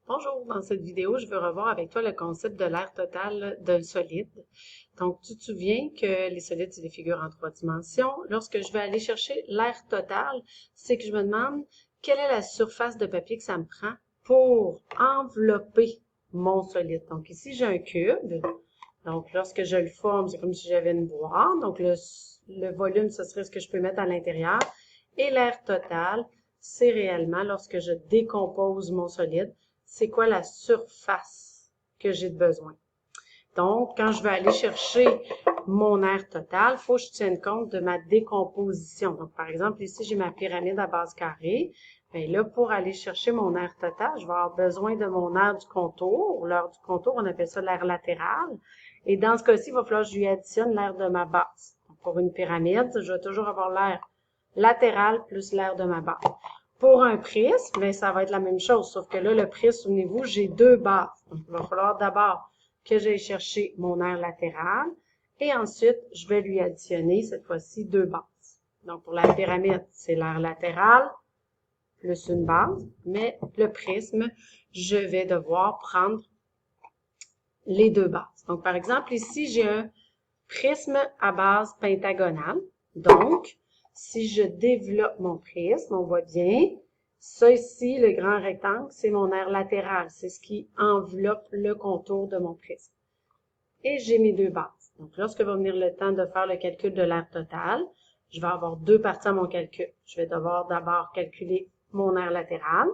Bonjour, dans cette vidéo, je veux revoir avec toi le concept de l'aire totale d'un solide. Donc, tu te souviens que les solides, c'est des figures en 3 dimensions. Lorsque je vais aller chercher l'aire totale, c'est que je me demande quelle est la surface de papier que ça me prend pour envelopper mon solide. Donc, ici, j'ai un cube. Donc, lorsque je le forme, c'est comme si j'avais une boîte. Donc, le volume, ce serait ce que je peux mettre à l'intérieur. Et l'aire totale, c'est réellement lorsque je décompose mon solide, c'est quoi la surface que j'ai de besoin. Donc, quand je vais aller chercher mon aire totale, il faut que je tienne compte de ma décomposition. Donc, par exemple, ici, j'ai ma pyramide à base carrée. Bien là, pour aller chercher mon aire totale, je vais avoir besoin de mon aire du contour. L'aire du contour, on appelle ça l'aire latérale. Et dans ce cas-ci, il va falloir que je lui additionne l'aire de ma base. Donc, pour une pyramide, je vais toujours avoir l'aire latérale plus l'aire de ma base. Pour un prisme, bien, ça va être la même chose, sauf que là, le prisme, souvenez-vous, j'ai deux bases. Donc, il va falloir d'abord que j'aille chercher mon aire latérale et ensuite, je vais lui additionner, cette fois-ci, deux bases. Donc, pour la pyramide, c'est l'aire latérale plus une base, mais le prisme, je vais devoir prendre les deux bases. Donc, par exemple, ici, j'ai un prisme à base pentagonale. Donc, si je développe mon prisme, on voit bien, ça ici, le grand rectangle, c'est mon aire latérale. C'est ce qui enveloppe le contour de mon prisme. Et j'ai mes deux bases. Donc, lorsque va venir le temps de faire le calcul de l'aire totale, je vais avoir deux parties à mon calcul. Je vais devoir d'abord calculer mon aire latérale,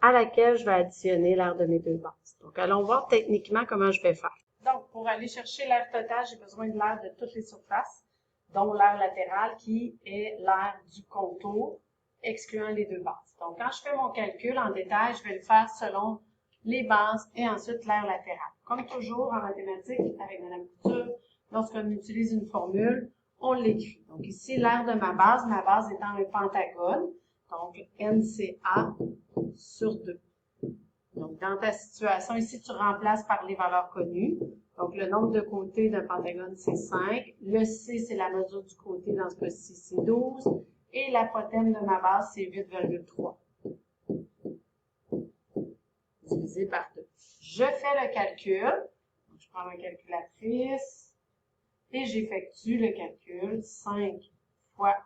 à laquelle je vais additionner l'aire de mes deux bases. Donc, allons voir techniquement comment je vais faire. Donc, pour aller chercher l'aire totale, j'ai besoin de l'aire de toutes les surfaces, dont l'aire latérale qui est l'aire du contour, excluant les deux bases. Donc, quand je fais mon calcul en détail, je vais le faire selon les bases et ensuite l'aire latérale. Comme toujours en mathématiques avec Mme Couture, lorsqu'on utilise une formule, on l'écrit. Donc, ici, l'aire de ma base étant un pentagone, donc NCA sur 2. Donc, dans ta situation, ici, tu remplaces par les valeurs connues. Donc, le nombre de côtés d'un pentagone, c'est 5. Le C, c'est la mesure du côté, dans ce cas-ci, c'est 12. Et l'apothéose de ma base, c'est 8,3. Divisé par 2. Je fais le calcul. Donc, je prends ma calculatrice et j'effectue le calcul. 5 fois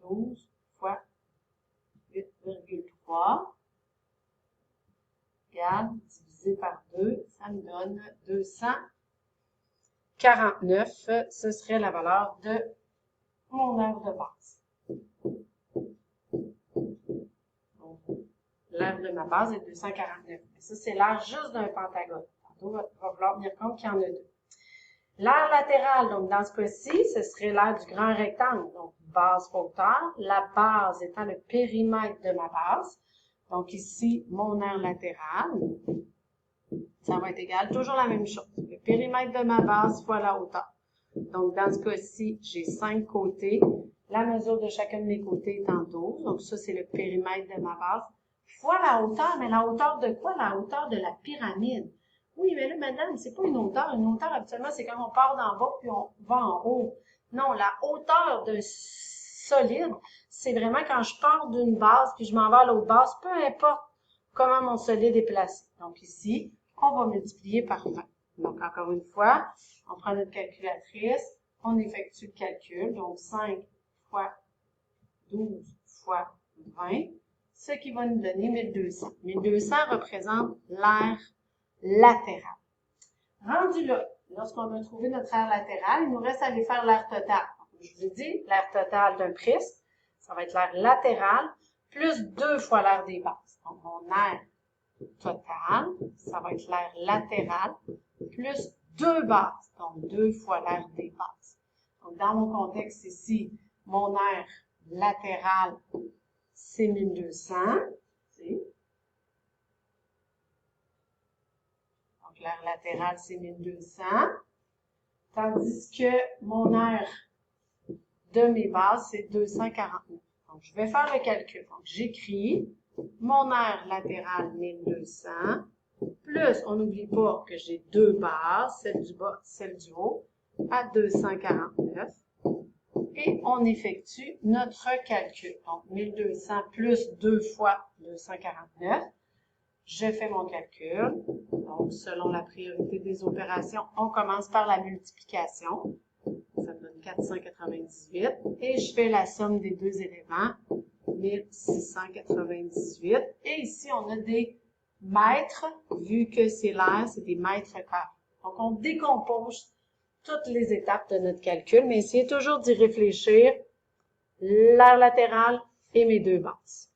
12 fois 8,3. Divisé par 2, ça me donne 249. Ce serait la valeur de mon aire de base. L'aire de ma base est 249. Ça, c'est l'aire juste d'un pentagone. Tantôt, il va falloir tenir compte qu'il y en a deux. L'aire latérale, donc dans ce cas-ci, ce serait l'aire du grand rectangle. Donc, base hauteur. La base étant le périmètre de ma base. Donc ici, mon aire latérale, ça va être égal, toujours la même chose. Le périmètre de ma base fois la hauteur. Donc, dans ce cas-ci, j'ai 5 côtés. La mesure de chacun de mes côtés est en 12. Donc, ça, c'est le périmètre de ma base. Fois la hauteur, mais la hauteur de quoi? La hauteur de la pyramide. Oui, mais là, madame, c'est pas une hauteur. Une hauteur, habituellement, c'est quand on part d'en bas puis on va en haut. Non, la hauteur d'un solide, c'est vraiment quand je pars d'une base puis je m'en vais à l'autre base, peu importe comment mon solide est placé. Donc, ici, on va multiplier par 20. Donc, encore une fois, on prend notre calculatrice, on effectue le calcul. Donc, 5 fois 12 fois 20, ce qui va nous donner 1200. 1200 représente l'aire latérale. Rendu là, lorsqu'on a trouvé notre aire latérale, il nous reste à aller faire l'aire totale. Je vous ai dit, l'aire totale d'un prisme, ça va être l'aire latérale, plus 2 fois l'aire des bases. Donc, mon aire totale, ça va être l'aire latérale, plus 2 bases, donc 2 fois l'aire des bases. Donc, dans mon contexte ici, mon aire latérale, c'est 1200. Donc, l'aire latérale, c'est 1200. Tandis que mon aire de mes bases, c'est 249. Donc, je vais faire le calcul. Donc, j'écris mon aire latérale 1200, plus, on n'oublie pas que j'ai deux bases, celle du bas, celle du haut, à 249. Et on effectue notre calcul. Donc, 1200 plus 2 fois 249, je fais mon calcul. Donc, selon la priorité des opérations, on commence par la multiplication. Ça me donne 498. Et je fais la somme des deux éléments, 1698. Et ici, on a des mètres, vu que c'est l'air, c'est des mètres carrés. Donc, on décompose toutes les étapes de notre calcul, mais essayez toujours d'y réfléchir. L'aire latérale et mes deux bases.